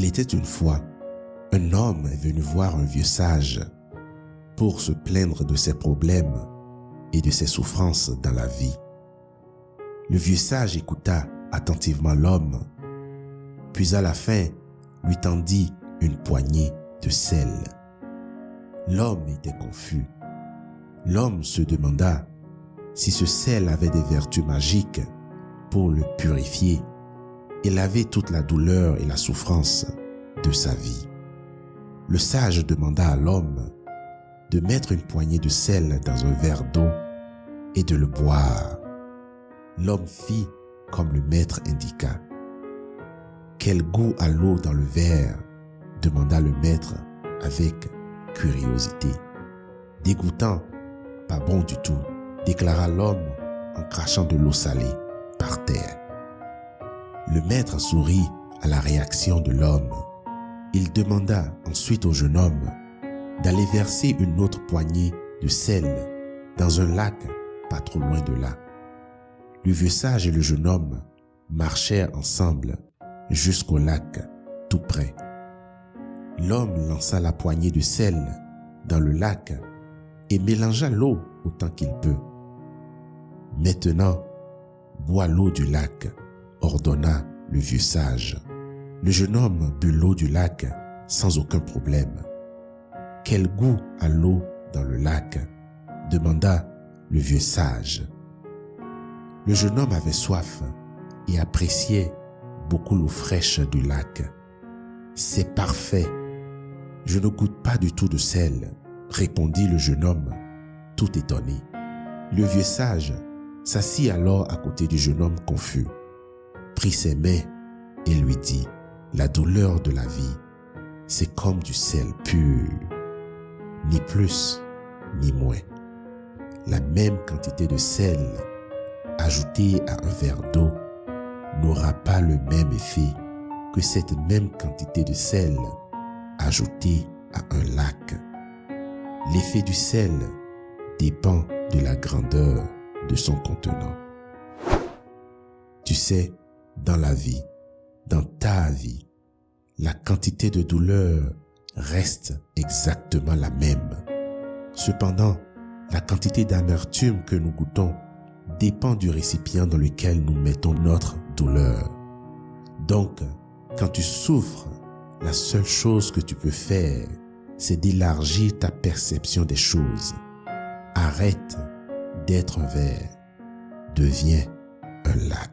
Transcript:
Il était une fois, un homme est venu voir un vieux sage pour se plaindre de ses problèmes et de ses souffrances dans la vie. Le vieux sage écouta attentivement l'homme, puis à la fin lui tendit une poignée de sel. L'homme était confus. L'homme se demanda si ce sel avait des vertus magiques pour le purifier et laver toute la douleur et la souffrance de sa vie. Le sage demanda à l'homme de mettre une poignée de sel dans un verre d'eau et de le boire. L'homme fit comme le maître indiqua. « Quel goût a l'eau dans le verre ?» demanda le maître avec curiosité. « Dégoûtant, pas bon du tout » déclara l'homme en crachant de l'eau salée par terre. Le maître sourit à la réaction de l'homme. Il demanda ensuite au jeune homme d'aller verser une autre poignée de sel dans un lac pas trop loin de là. Le vieux sage et le jeune homme marchèrent ensemble jusqu'au lac tout près. L'homme lança la poignée de sel dans le lac et mélangea l'eau autant qu'il peut. « Maintenant, bois l'eau du lac » ordonna le vieux sage. Le jeune homme but l'eau du lac sans aucun problème. « Quel goût a l'eau dans le lac ?» demanda le vieux sage. Le jeune homme avait soif et appréciait beaucoup l'eau fraîche du lac. « C'est parfait. Je ne goûte pas du tout de sel, » répondit le jeune homme, tout étonné. Le vieux sage s'assit alors à côté du jeune homme confus, prit ses mains et lui dit « La douleur de la vie, c'est comme du sel pur, ni plus ni moins. La même quantité de sel ajoutée à un verre d'eau n'aura pas le même effet que cette même quantité de sel ajoutée à un lac. L'effet du sel dépend de la grandeur de son contenant. » Tu sais, dans la vie, dans ta vie, la quantité de douleur reste exactement la même. Cependant, la quantité d'amertume que nous goûtons dépend du récipient dans lequel nous mettons notre douleur. Donc, quand tu souffres, la seule chose que tu peux faire, c'est d'élargir ta perception des choses. Arrête d'être un verre, deviens un lac.